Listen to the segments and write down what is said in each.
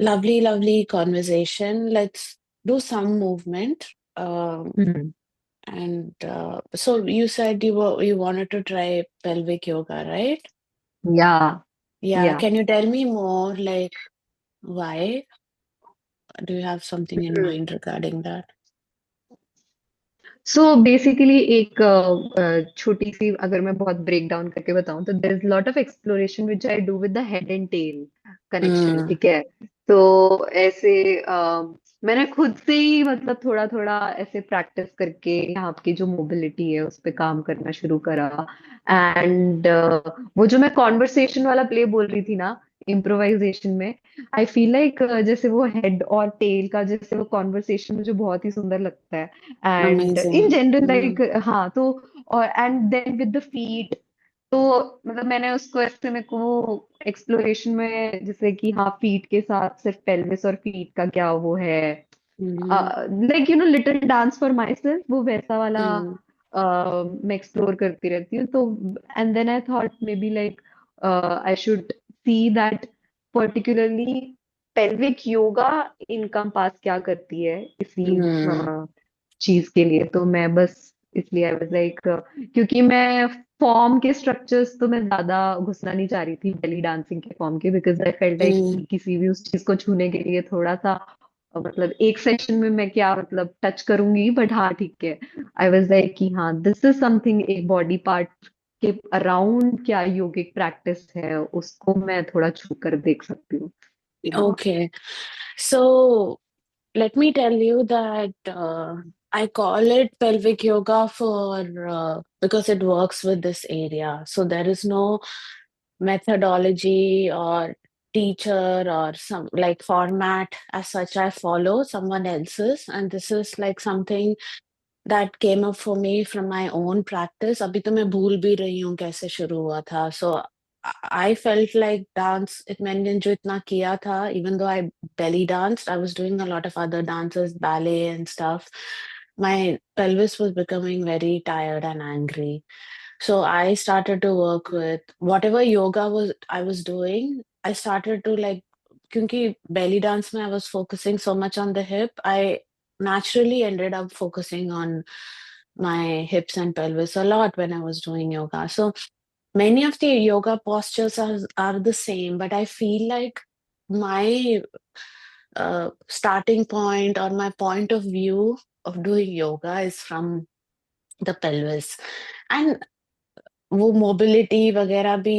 Lovely, lovely conversation. Let's do some movement. Hmm. And so you said you wanted to try pelvic yoga, right? Yeah, Yeah. yeah. Can you tell me more, like why? Do you have something in Hmm. mind regarding that? So basically एक छोटी सी अगर मैं बहुत break down करके बताऊं तो there is lot of exploration which I do with the head and tail connection, Mm, ठीक है। तो ऐसे मैंने खुद से ही मतलब थोड़ा थोड़ा ऐसे प्रैक्टिस करके यहाँ की जो मोबिलिटी है उस पे काम करना शुरू करा। एंड वो जो मैं कॉन्वर्सेशन वाला प्ले बोल रही थी ना, इम्प्रोवाइजेशन में, आई फील लाइक जैसे वो हेड और टेल का जैसे वो कॉन्वर्सेशन मुझे बहुत ही सुंदर लगता है। And in amazing. General Mm, like, हाँ तो, और and then with the feet, तो मतलब मैंने उसको ऐसे मेरे को एक्सप्लोरेशन में जैसे कि हाँ फीट के साथ सिर्फ पेल्विस और फीट का क्या वो है, mm, like little dance for my self, वो वैसा वाला mm, मैं एक्सप्लोर करती रहती हूँ। तो and then I thought maybe like I should see that particularly pelvic yoga income पास क्या करती है इसी mm, चीज के लिए। तो मैं बस इसलिए आई वाज लाइक, क्योंकि मैं फॉर्म के स्ट्रक्चर्स तो मैं ज्यादा घुसना नहीं चाह रही थी बेली डांसिंग के फॉर्म के, because I felt like mm. किसी भी उस चीज को छूने के लिए थोड़ा सा मतलब एक सेशन में मैं क्या मतलब टच करूंगी, बट हाँ ठीक है। आई वाज लाइक कि हाँ दिस इज समथिंग, एक बॉडी पार्ट के अराउंड क्या योगिक प्रैक्टिस है उसको मैं थोड़ा छू कर देख सकती हूँ, you know? Okay. So let me tell you that I call it pelvic yoga for because it works with this area. So there is no methodology or teacher or some like format as such. I follow someone else's, and this is like something that came up for me from my own practice. अभी तो मैं भूल भी रही हूँ कैसे शुरू हुआ था. So I felt like dance, मैंने जो इतना किया था, even though I belly danced, I was doing a lot of other dances, ballet and stuff. My pelvis was becoming very tired and angry. So I started to work with whatever yoga was I was doing. I started to like, क्योंकि belly dance में I was focusing so much on the hip, I naturally ended up focusing on my hips and pelvis a lot when I was doing yoga. So many of the yoga postures are the same, but I feel like my starting point or my point of view of doing yoga is from the pelvis. And वो mobility वगैरह भी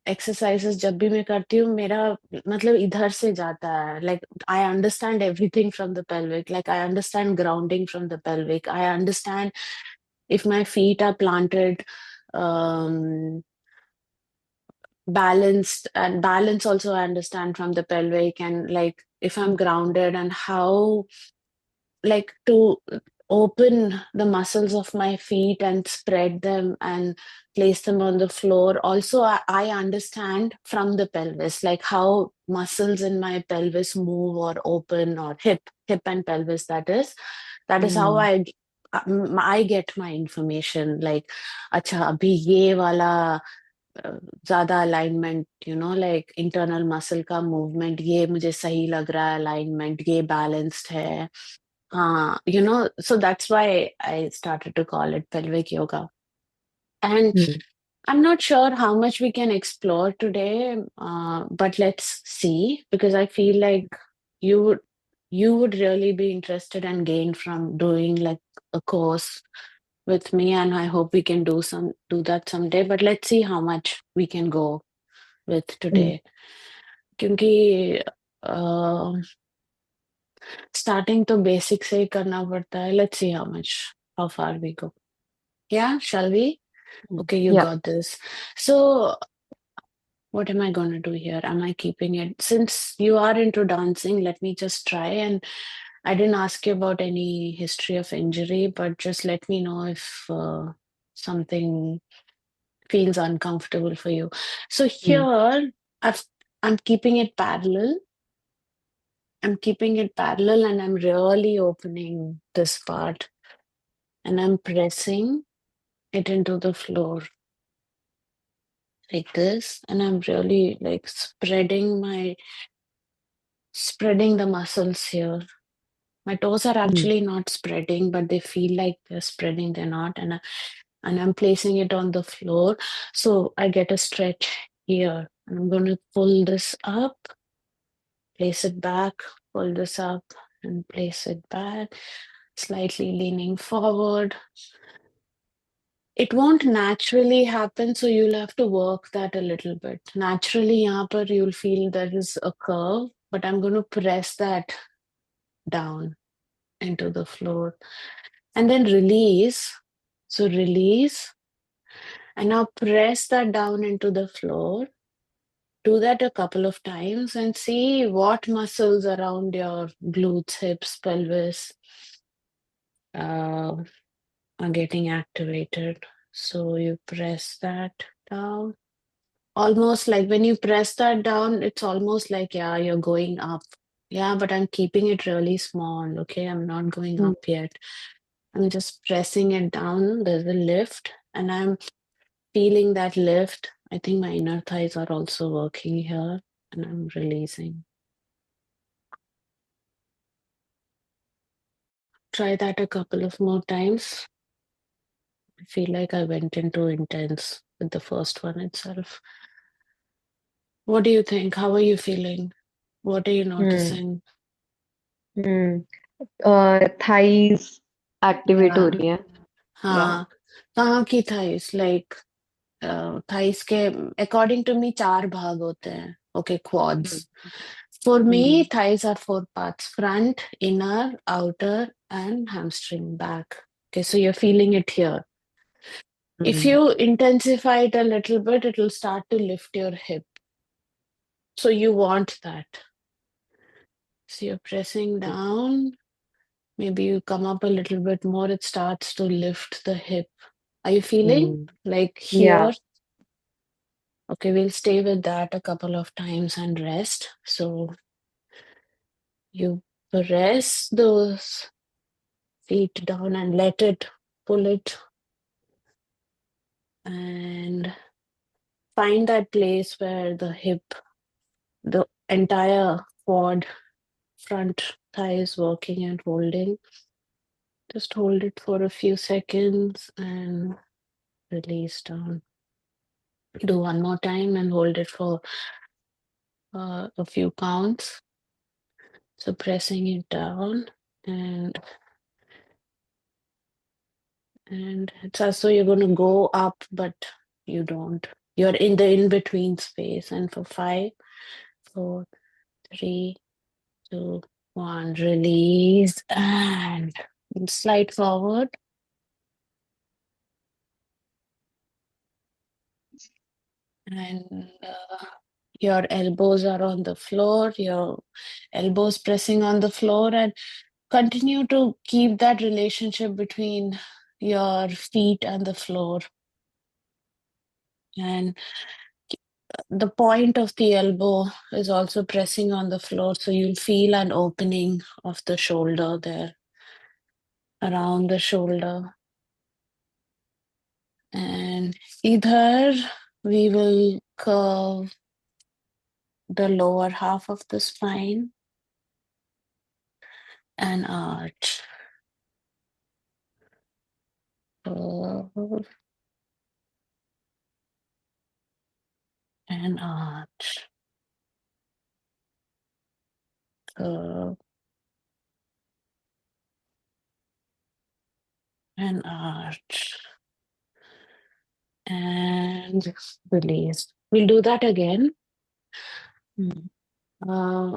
exercises जब भी मैं करती हूँ, मेरा मतलब इधर से जाता है. Like I understand everything from the pelvic, like I understand grounding from the pelvic, I understand if my feet are planted balanced, and balance also I understand from the pelvic, and like if I'm grounded and how like to open the muscles of my feet and spread them and place them on the floor. Also, I understand from the pelvis, like how muscles in my pelvis move or open, or hip and pelvis. That is how Hmm. I get my information. Like, अच्छा अभी ये वाला ज्यादा alignment, like internal muscle का movement, ये मुझे सही लग रहा है, अलाइनमेंट ये बैलेंस्ड है. So that's why I started to call it pelvic yoga. And Hmm. I'm not sure how much we can explore today, but let's see, because I feel like you would you would really be interested and gain from doing like a course with me, and I hope we can do that someday. But let's see how much we can go with Hmm. today. क्योंकि starting तो basic से ही करना पड़ता है. Let's see how far we go. Yeah, shall we? Hmm. Okay, you Yeah. got this. So what am I going to do here? Am I keeping it? Since you are into dancing, let me just try. And I didn't ask you about any history of injury, but just let me know if something feels uncomfortable for you. So Hmm. here, I've, I'm keeping it parallel. I'm keeping it parallel, and I'm really opening this part, and I'm pressing it into the floor like this. And I'm really like spreading my spreading the muscles here. My toes are Hmm. actually not spreading, but they feel like they're spreading. They're not, and I'm placing it on the floor, so I get a stretch here. And I'm going to pull this up, place it back, pull this up, and place it back. Slightly leaning forward. It won't naturally happen, so you'll have to work that a little bit. Naturally, यहाँ पर you'll feel there is a curve, but I'm going to press that down into the floor and then release. So release and now press that down into the floor. Do that a couple of times and see what muscles around your glutes, hips, pelvis uh, are getting activated. So you press that down. Almost like when you press that down, it's almost like, yeah, you're going up. Yeah, but I'm keeping it really small. Okay, I'm not going Hmm. up yet. I'm just pressing it down. There's a lift, and I'm feeling that lift. I think my inner thighs are also working here, and I'm releasing. Try that a couple of more times. I feel like I went into intense with the first one itself. What do you think? How are you feeling? What are you Hmm. noticing? Hmm. Thighs activate हो Yeah. रही है या हाँ, कहाँ की thighs like thighs के according to me चार भाग होते हैं. Okay, quads. For me thighs are four parts: front, inner, outer and hamstring back. Okay, so you're feeling it here. If you intensify it a little bit, it will start to lift your hip. So you want that. So you're pressing down. Maybe you come up a little bit more, it starts to lift the hip. Are you feeling like या here? Okay, we'll stay with that a couple of times and rest. So you press those feet down and let it pull it and find that place where the hip, the entire quad, front thigh is working and holding. Just hold it for a few seconds and release down. Do one more time and hold it for a few counts. So pressing it down and it's as though you're going to go up, but you don't. You're in the in between space. And for 5, 4, 3, 2, 1, release and slide forward. And your elbows are on the floor, your elbows pressing on the floor, and continue to keep that relationship between your feet and the floor. And the point of the elbow is also pressing on the floor, so you'll feel an opening of the shoulder there, around the shoulder. And either we will curve the lower half of the spine and arch. Curve and arch. Curve and arch. And release. We'll do that again.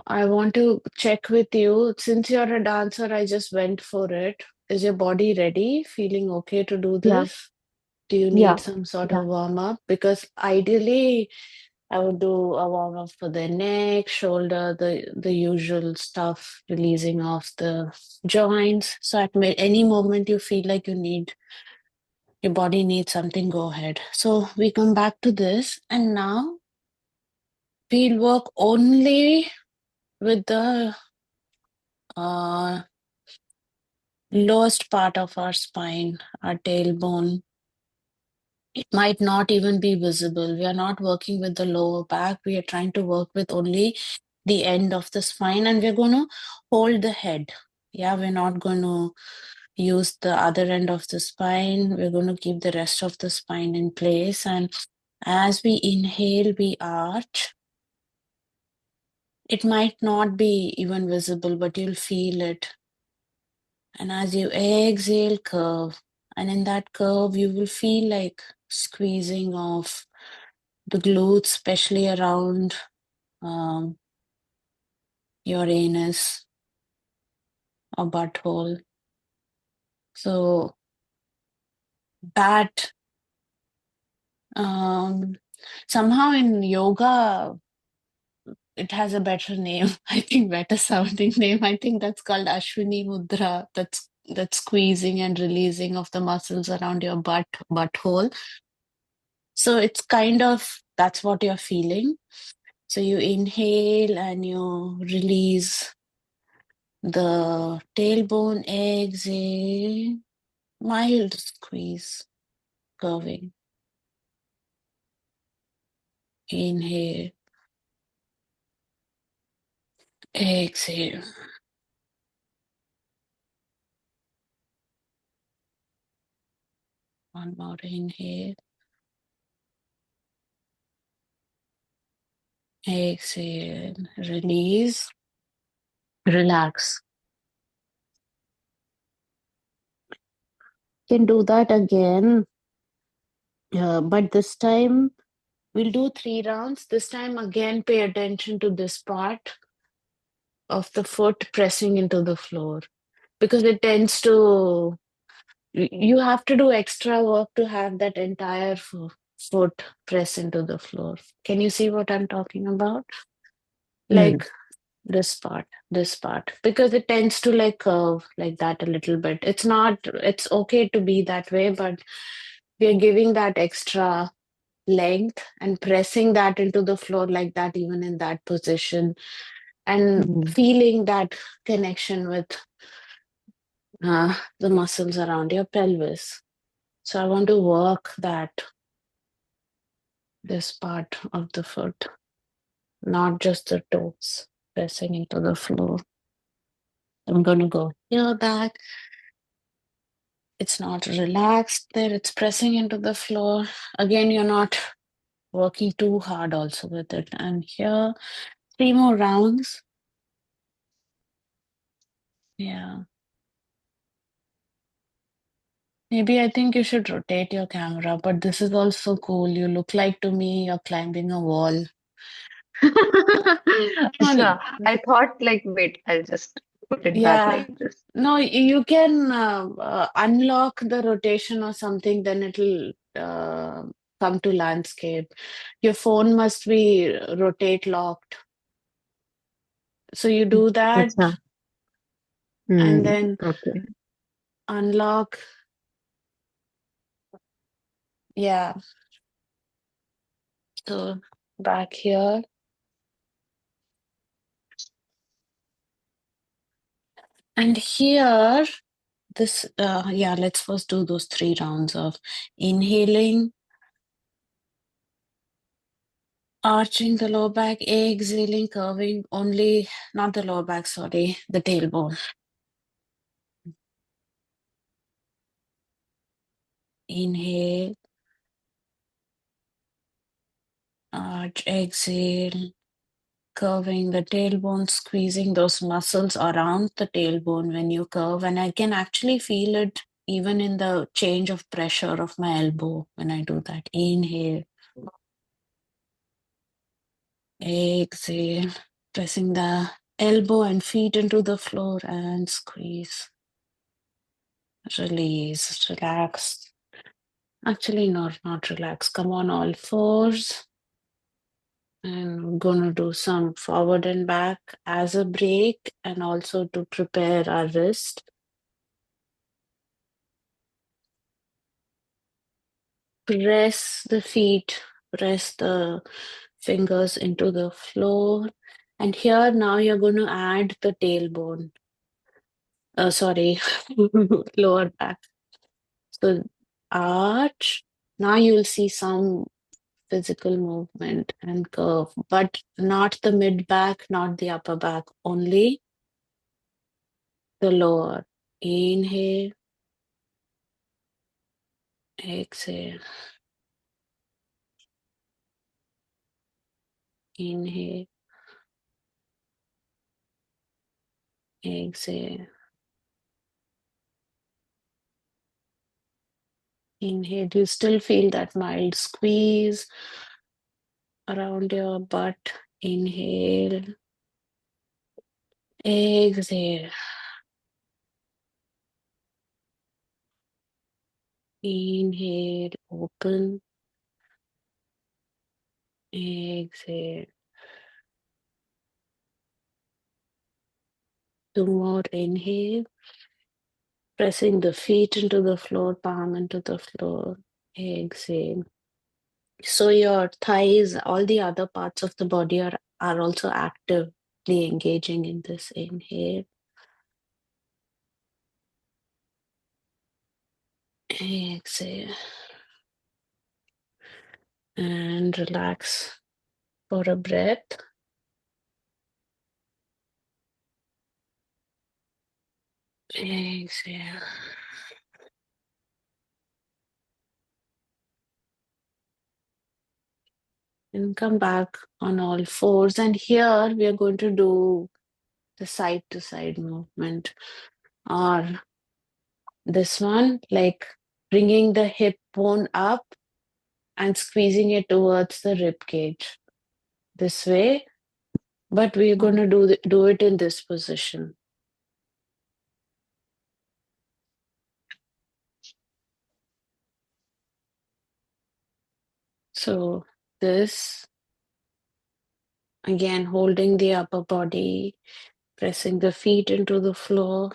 I want to check with you. Since you're a dancer, I just went for it. Is your body ready? Feeling okay to do या this? Do you या need some sort of warm up? Because ideally, I would do a warm up for the neck, shoulder, the usual stuff, releasing off the joints. So at any moment you feel like your body needs something, go ahead. So we come back to this, and now we'll work only with the uh, lowest part of our spine, our tailbone. It might not even be visible. We are not working with the lower back. We are trying to work with only the end of the spine, and we're going to hold the head. Yeah, we're not going to use the other end of the spine. We're going to keep the rest of the spine in place. And as we inhale, we arch. It might not be even visible, but you'll feel it. And as you exhale, curve. And in that curve, you will feel like squeezing of the glutes, especially around um, your anus or butthole. So that um, somehow in yoga, it has a better name. I think better sounding name. I think that's called Ashwini Mudra. That's squeezing and releasing of the muscles around your butthole. So it's kind of that's what you're feeling. So you inhale and you release the tailbone, exhale, mild squeeze, curving. Inhale, exhale. One more inhale, exhale, release, relax. Can do that again, but this time we'll do 3 rounds. This time again, pay attention to this part of the foot pressing into the floor because it tends to you have to do extra work to have that entire foot press into the floor. Can you see what I'm talking about? Hmm. Like this part, because it tends to like curve like that a little bit. It's okay to be that way, but we are giving that extra length and pressing that into the floor like that, even in that position, and Hmm. feeling that connection with the muscles around your pelvis. So I want to work this part of the foot, not just the toes pressing into the floor. I'm going to go here back. It's not relaxed there, it's pressing into the floor. Again, you're not working too hard also with it. And here, 3 more rounds. Yeah. Maybe I think you should rotate your camera, but this is also cool. You look like to me you're climbing a wall. Acha, No, I thought like, wait, I'll just put it back yeah. like this. No, you can unlock the rotation or something, then it'll come to landscape. Your phone must be rotate locked. So you do that Acha. and Hmm. then Okay. unlock. Yeah. So back here. And here, yeah, let's first do those 3 rounds of inhaling, arching the lower back, exhaling, curving only, not the lower back, sorry, the tailbone. Inhale, arch, exhale, curving the tailbone, squeezing those muscles around the tailbone when you curve. And I can actually feel it even in the change of pressure of my elbow when I do that. Inhale, exhale, pressing the elbow and feet into the floor and squeeze. Release, relax. Actually, not relax. Come on, all fours. And we're going to do some forward and back as a break and also to prepare our wrist. Press the feet, press the fingers into the floor. And here now you're going to add the tailbone. Sorry, lower back. So arch. Now you'll see some physical movement and curve, but not the mid back, not the upper back, only the lower. Inhale, exhale, inhale, exhale. Inhale, you still feel that mild squeeze around your butt. Inhale, exhale, inhale, open, exhale. Two more, inhale, pressing the feet into the floor, palm into the floor, exhale. So your thighs, all the other parts of the body are also actively engaging in this. Inhale, exhale, and relax for a breath. Exhale. And come back on all fours. And here we are going to do the side to side movement, or this one, like bringing the hip bone up and squeezing it towards the rib cage this way. But we're going to do it in this position. So this, again, holding the upper body, pressing the feet into the floor.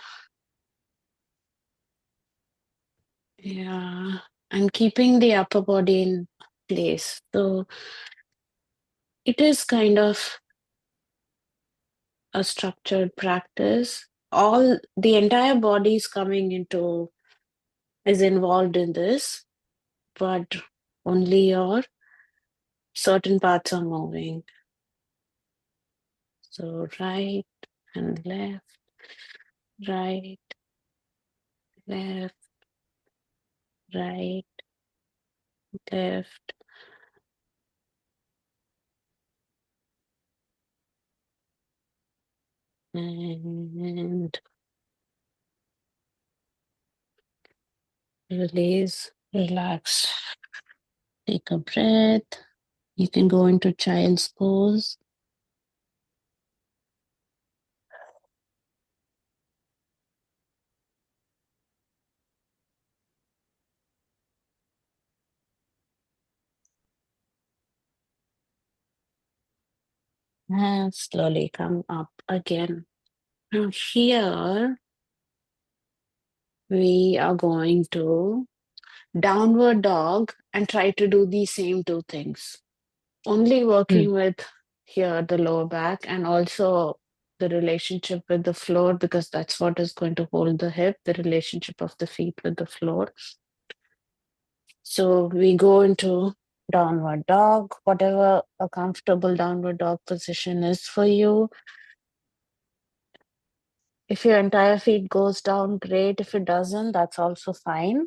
Yeah. And keeping the upper body in place. So it is kind of a structured practice. All the entire body is involved in this, but only your certain parts are moving. So right and left, right, left, right, left. And release, relax. Take a breath. You can go into child's pose. And slowly come up again. Now here we are going to downward dog and try to do the same two things. Only Hmm. working with here the lower back and also the relationship with the floor, because that's what is going to hold the hip, the relationship of the feet with the floor. So we go into downward dog, whatever a comfortable downward dog position is for you. If your entire feet goes down, great. If it doesn't, that's also fine.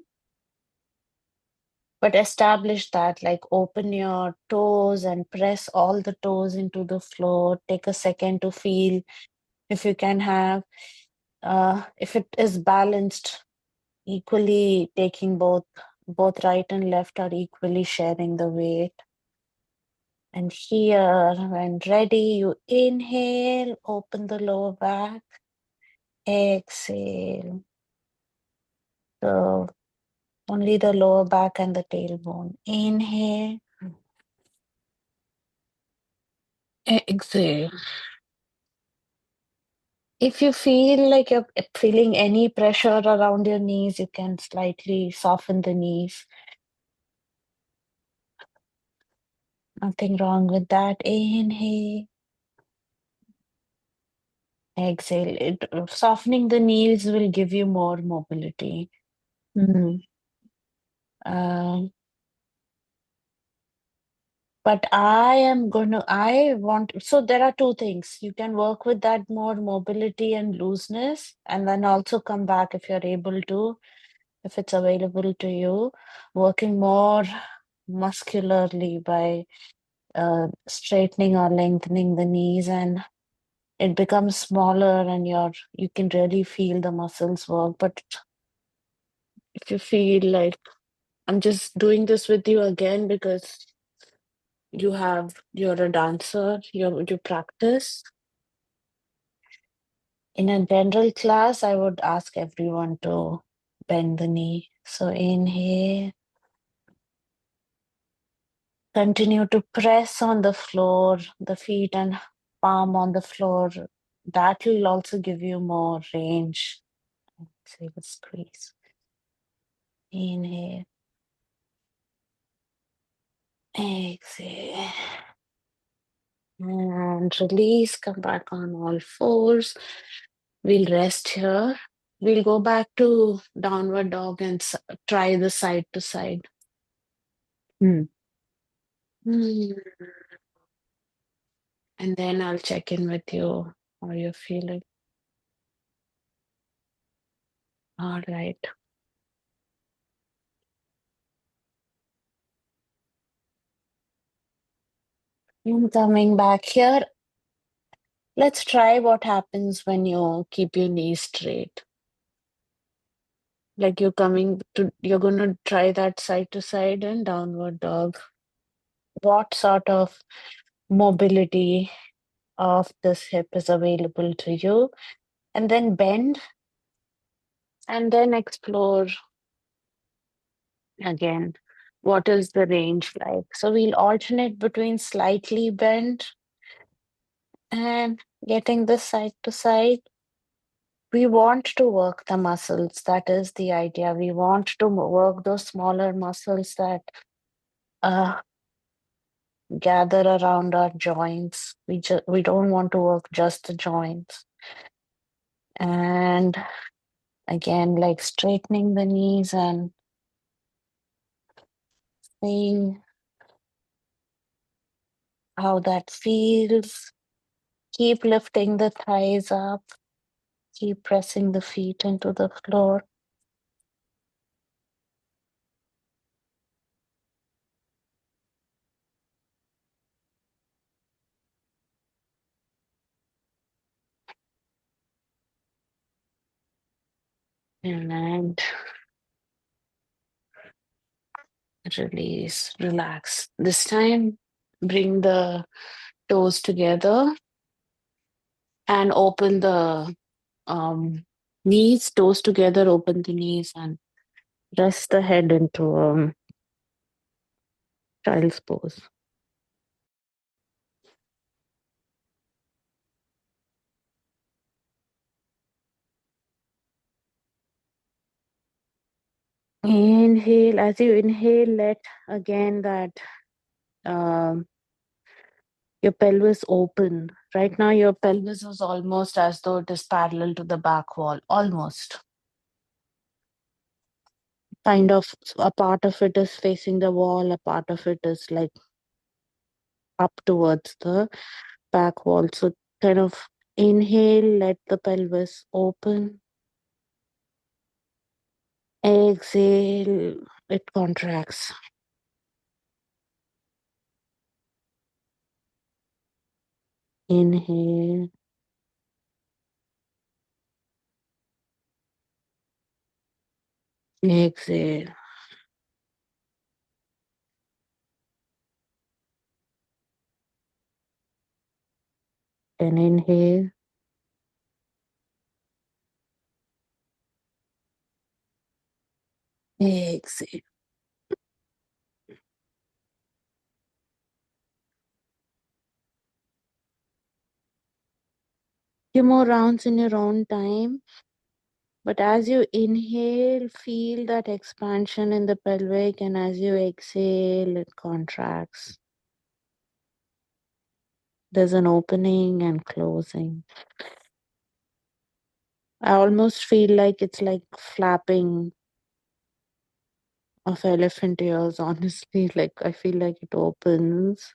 But establish that, like open your toes and press all the toes into the floor. Take a second to feel if you can have, if it is balanced, equally taking both right and left are equally sharing the weight. And here, when ready, you inhale, open the lower back, exhale. So only the lower back and the tailbone. Inhale, exhale. If you feel like you're feeling any pressure around your knees, you can slightly soften the knees. Nothing wrong with that. Inhale, exhale. Softening the knees will give you more mobility. Hmm. Um, But I want, so there are two things. You can work with that more mobility and looseness, and then also come back if you're able to, if it's available to you, working more muscularly by straightening or lengthening the knees, and it becomes smaller and you can really feel the muscles work. But if you feel like I'm just doing this with you again because you're a dancer, you practice. In a general class, I would ask everyone to bend the knee. So inhale, continue to press on the floor, the feet and palm on the floor. That will also give you more range. Say the squeeze. Inhale, exhale. And release, come back on all fours. We'll rest here. We'll go back to downward dog and try the side to side. Hmm. Hmm. And then I'll check in with you how you're feeling. All right. And coming back here, let's try what happens when you keep your knees straight. Like you're going to try that side to side and downward dog. What sort of mobility of this hip is available to you? And then bend and then explore again. What is the range like? So we'll alternate between slightly bent and getting this side to side. We want to work the muscles. That is the idea. We want to work those smaller muscles that uh, gather around our joints. We don't want to work just the joints. And again, like straightening the knees and seeing how that feels. Keep lifting the thighs up. Keep pressing the feet into the floor. And release, relax. This time, bring the toes together and open the um, knees, toes together, open the knees, and rest the head into child's pose. Inhale. As you inhale, let again that um, your pelvis open. Right now, your pelvis is almost as though it is parallel to the back wall, almost. Kind of a part of it is facing the wall, a part of it is like up towards the back wall. So, kind of inhale, let the pelvis open. Exhale, it contracts. Inhale, exhale. And inhale, exhale. Few more rounds in your own time. But as you inhale, feel that expansion in the pelvic, and as you exhale, it contracts. There's an opening and closing. I almost feel like it's like flapping of elephant ears, honestly. Like, I feel like it opens,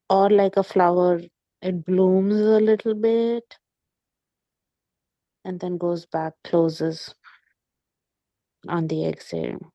or like a flower, it blooms a little bit and then goes back, closes on the exhale.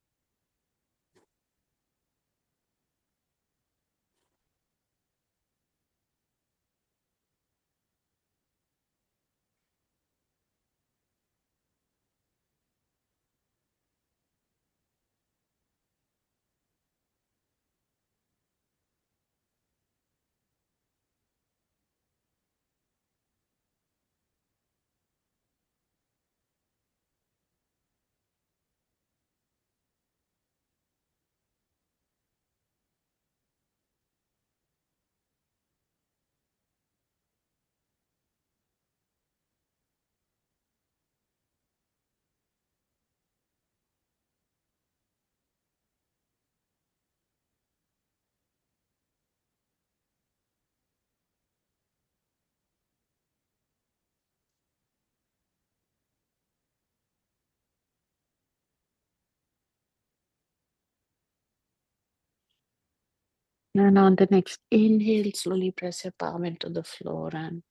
And on the next inhale, slowly press your palm into the floor and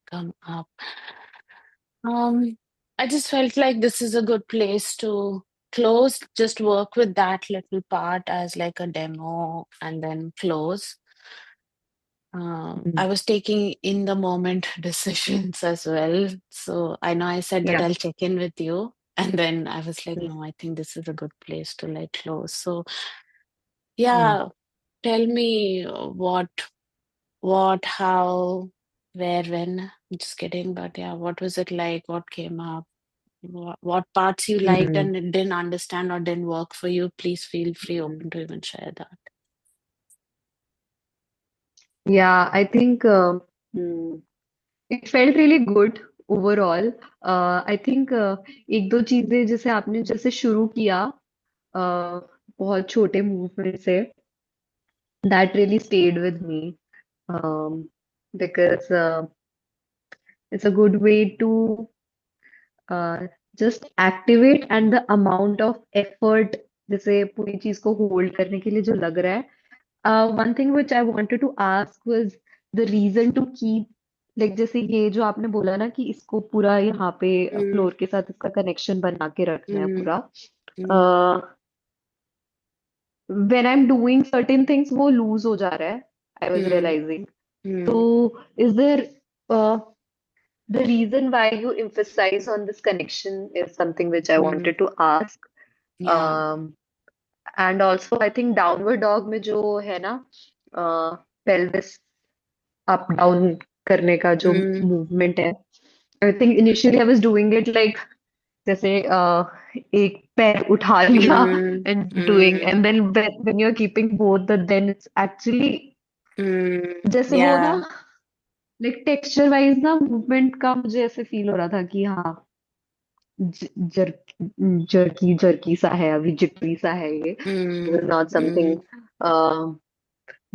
come up. Um, I just felt like this is a good place to close, just work with that little part as like a demo and then close. I Mm. was taking in the moment decisions as well. So I know I said that Yeah. I'll check in with you. And then I was like, Mm. no, I think this is a good place to like close. So Mm. yeah, tell me what, how, where, when. I'm just kidding, but yeah, what was it like? What came up? What parts you liked Mm. and it didn't understand or didn't work for you? Please feel free, Mm. open to even share that. Yeah, I think mm, it felt really good overall. I think एक दो चीजें जैसे आपने जैसे शुरू किया बहुत छोटे मूवमेंट से that really stayed with me because it's a good way to just activate and the amount of effort जैसे पूरी चीज को होल्ड करने के लिए जो लग रहा है one thing which I wanted to ask was the reason to keep like जैसे ये जो आपने बोला ना कि इसको पूरा यहाँ पे Mm, फ्लोर के साथ इसका कनेक्शन बना के रखना है mm, पूरा mm, when I'm doing certain things वो lose हो जा रहा है I was mm, realizing so mm, is there uh, the reason why you emphasize on this connection is something which I mm. wanted to ask Yeah. um, and also I think downward dog में जो है ना pelvis up down करने का जो Mm, movement है I think initially I was doing it like जैसे एक पैर उठा लिया mm, and doing mm, and then when you are keeping both then it's actually mm. जैसे वो ना Yeah. लाइक टेक्सचर वाइज ना मूवमेंट का मुझे ऐसे फील हो रहा था कि हाँ जर जर्की जर्की सा है अभी जिटरी सा है ये Mm, not something mm.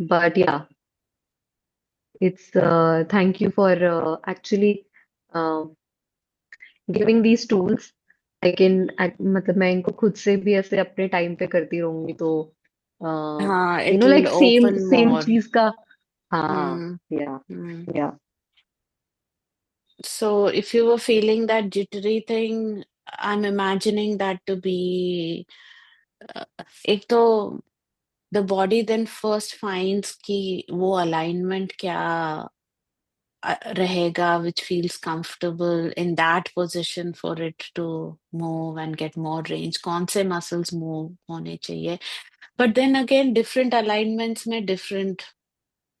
But या it's thank you for actually uh, giving these tools I can मतलब मैं इनको खुद से भी ऐसे अपने टाइम पे करती रहूंगी तो हाँ, you know it'll like same open same more. चीज का हाँ Mm, या mm. या So if you were feeling that jittery thing, I'm imagining that to be uh, एक तो the body then first finds कि वो alignment क्या रहेगा, which feels comfortable in that position for it to move and get more range. कौन से muscles move होने चाहिए. But then again, different alignments में different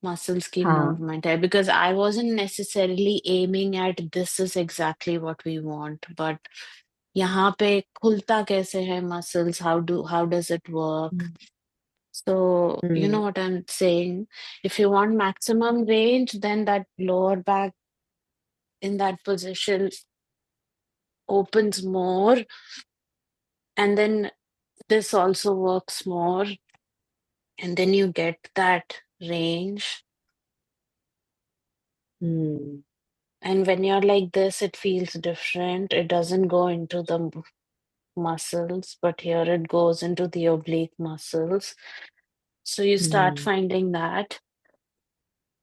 muscles की हाँ movement है, because I wasn't necessarily aiming at this is exactly what we want, but यहाँ पे खुलता कैसे है muscles, how does it work? Hmm So you know hmm what I'm saying. If you want maximum range, then that lower back in that position opens more, and then this also works more, and then you get that range. Hmm And when you're like this, it feels different. It doesn't go into the muscles, but here it goes into the oblique muscles. So you start Mm. finding that.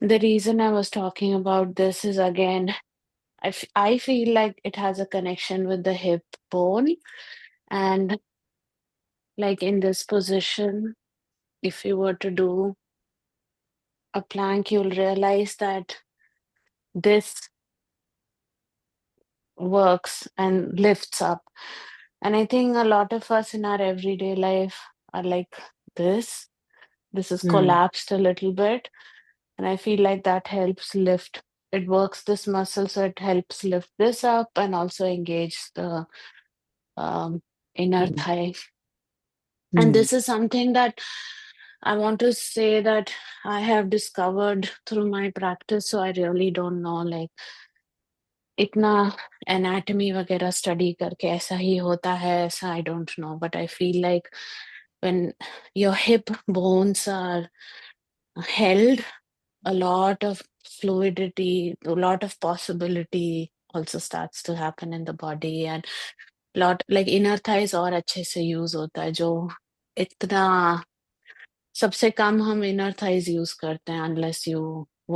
The reason I was talking about this is again, I feel like it has a connection with the hip bone. And like in this position, if you were to do a plank, you'll realize that this works and lifts up. And I think a lot of us in our everyday life are like this. This is Mm. collapsed a little bit. And I feel like that helps lift. It works this muscle, so it helps lift this up and also engage the um, inner Mm. thigh. And Mm. this is something that I want to say that I have discovered through my practice. So I really don't know, like, इतना anatomy वगैरह study करके ऐसा ही होता है ऐसा I don't know but I feel like when your hip bones are held, a lot of fluidity, a lot of possibility also starts to happen in the body and lot like inner thighs और अच्छे से use होता है जो इतना सबसे कम हम inner thighs use करते हैं unless you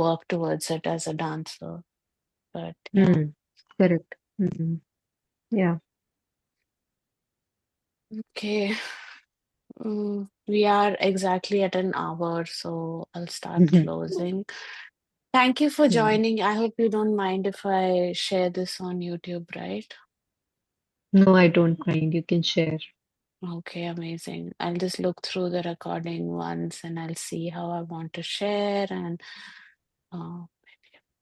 work towards it as a dancer but yeah. Mm. Correct. Mm. Yeah. Okay. We are exactly at an hour, so I'll start closing. Thank you for Mm. joining. I hope you don't mind if I share this on YouTube, right? No, I don't mind. You can share. Okay, amazing. I'll just look through the recording once and I'll see how I want to share and